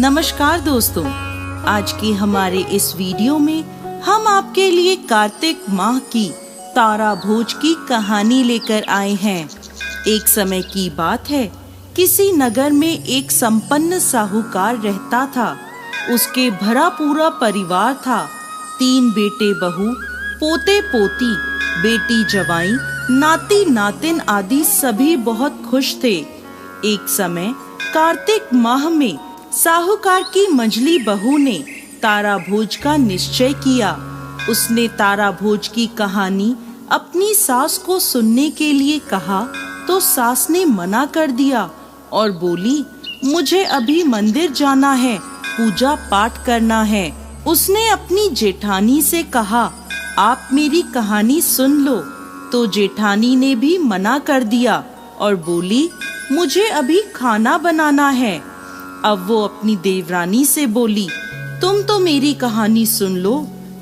नमस्कार दोस्तों, आज के हमारे इस वीडियो में हम आपके लिए कार्तिक माह की तारा भोज की कहानी लेकर आए हैं। एक समय की बात है, किसी नगर में एक संपन्न साहूकार रहता था। उसके भरा पूरा परिवार था। 3 बेटे बहू, पोते पोती, बेटी जवाई, नाती नातिन आदि सभी बहुत खुश थे। एक समय कार्तिक माह में साहूकार की मंझली बहू ने तारा भोज का निश्चय किया। उसने तारा भोज की कहानी अपनी सास को सुनने के लिए कहा तो सास ने मना कर दिया और बोली, मुझे अभी मंदिर जाना है, पूजा पाठ करना है। उसने अपनी जेठानी से कहा, आप मेरी कहानी सुन लो। तो जेठानी ने भी मना कर दिया और बोली, मुझे अभी खाना बनाना है। अब वो अपनी देवरानी से बोली, तुम तो मेरी कहानी सुन लो।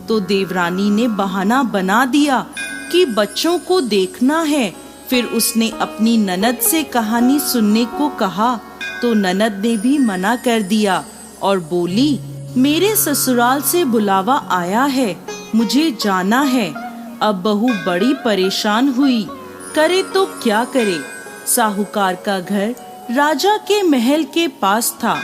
तो देवरानी ने बहाना बना दिया कि बच्चों को देखना है। फिर उसने अपनी ननद से कहानी सुनने को कहा तो ननद ने भी मना कर दिया और बोली, मेरे ससुराल से बुलावा आया है, मुझे जाना है। अब बहू बड़ी परेशान हुई, करे तो क्या करे। साहूकार का घर राजा के महल के पास था।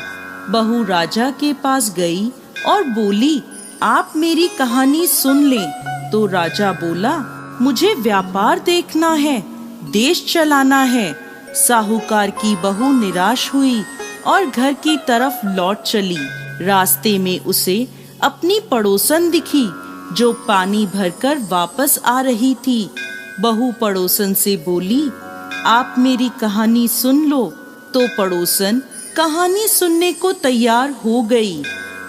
बहू राजा के पास गई और बोली, आप मेरी कहानी सुन लें। तो राजा बोला, मुझे व्यापार देखना है, देश चलाना है। साहूकार की बहू निराश हुई और घर की तरफ लौट चली। रास्ते में उसे अपनी पड़ोसन दिखी जो पानी भरकर वापस आ रही थी। बहू पड़ोसन से बोली, आप मेरी कहानी सुन लो। तो पड़ोसन कहानी सुनने को तैयार हो गई।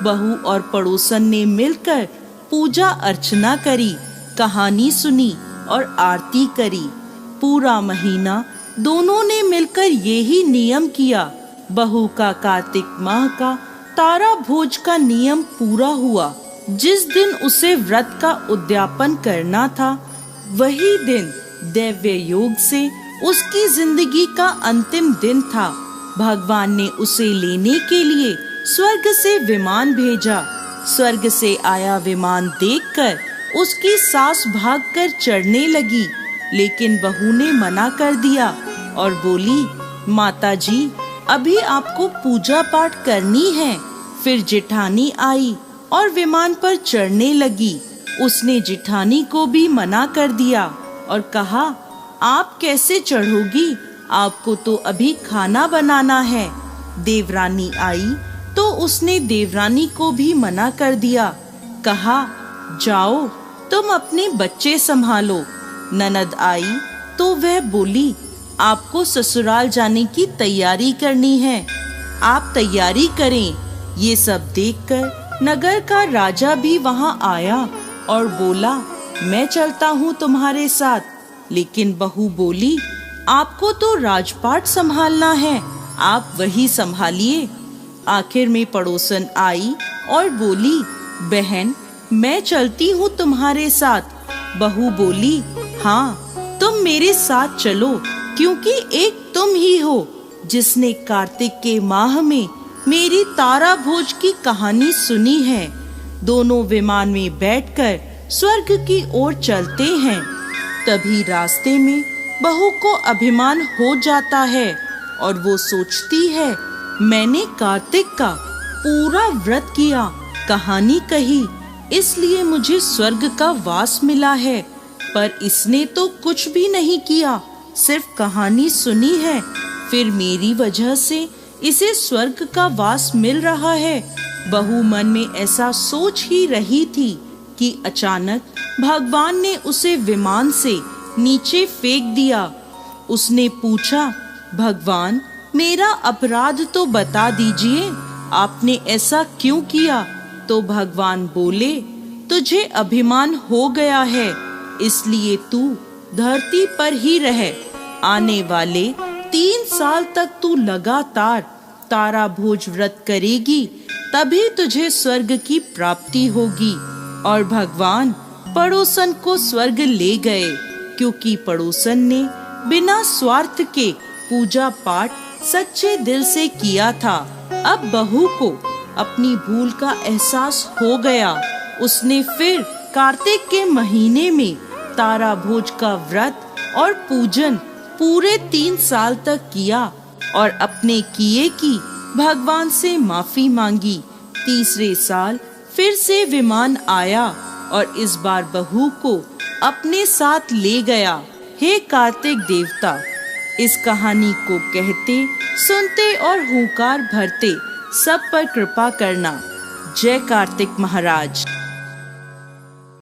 बहू और पड़ोसन ने मिलकर पूजा अर्चना करी, कहानी सुनी और आरती करी। पूरा महीना दोनों ने मिलकर यही नियम किया। बहू का कार्तिक माह का तारा भोज का नियम पूरा हुआ। जिस दिन उसे व्रत का उद्यापन करना था, वही दिन दैव्य योग से उसकी जिंदगी का अंतिम दिन था। भगवान ने उसे लेने के लिए स्वर्ग से विमान भेजा। स्वर्ग से आया विमान देखकर उसकी सास भागकर चढ़ने लगी, लेकिन बहू ने मना कर दिया और बोली, माताजी, अभी आपको पूजा पाठ करनी है। फिर जेठानी आई और विमान पर चढ़ने लगी। उसने जेठानी को भी मना कर दिया और कहा, आप कैसे चढ़ोगी, आपको तो अभी खाना बनाना है। देवरानी आई तो उसने देवरानी को भी मना कर दिया, कहा, जाओ तुम अपने बच्चे संभालो। ननद आई तो वह बोली, आपको ससुराल जाने की तैयारी करनी है, आप तैयारी करें। ये सब देखकर नगर का राजा भी वहां आया और बोला, मैं चलता हूँ तुम्हारे साथ। लेकिन बहू बोली, आपको तो राजपाट संभालना है, आप वही संभालिए। आखिर में पड़ोसन आई और बोली, बहन, मैं चलती हूँ तुम्हारे साथ। बहू बोली, हाँ, तुम मेरे साथ चलो, क्योंकि एक तुम ही हो जिसने कार्तिक के माह में मेरी तारा भोज की कहानी सुनी है। दोनों विमान में बैठकर स्वर्ग की ओर चलते हैं। तभी रास्ते में बहू को अभिमान हो जाता है और वो सोचती है, मैंने कार्तिक का पूरा व्रत किया, कहानी कही, इसलिए मुझे स्वर्ग का वास मिला है। पर इसने तो कुछ भी नहीं किया, सिर्फ कहानी सुनी है। फिर मेरी वजह से इसे स्वर्ग का वास मिल रहा है। बहू मन में ऐसा सोच ही रही थी कि अचानक भगवान ने उसे विमान से नीचे फेंक दिया। उसने पूछा, भगवान, मेरा अपराध तो बता दीजिए, आपने ऐसा क्यों किया? तो भगवान बोले, तुझे अभिमान हो गया है, इसलिए तू धरती पर ही रह। आने वाले 3 साल तक तू लगातार तारा भोज व्रत करेगी, तभी तुझे स्वर्ग की प्राप्ति होगी। और भगवान पड़ोसन को स्वर्ग ले गए, क्योंकि पड़ोसन ने बिना स्वार्थ के पूजा पाठ सच्चे दिल से किया था। अब बहू को अपनी भूल का एहसास हो गया। उसने फिर कार्तिक के महीने में तारा भोज का व्रत और पूजन पूरे 3 साल तक किया और अपने किए की भगवान से माफी मांगी। तीसरे साल फिर से विमान आया और इस बार बहू को अपने साथ ले गया। हे कार्तिक देवता, इस कहानी को कहते, सुनते और हुंकार भरते सब पर कृपा करना। जय कार्तिक महाराज।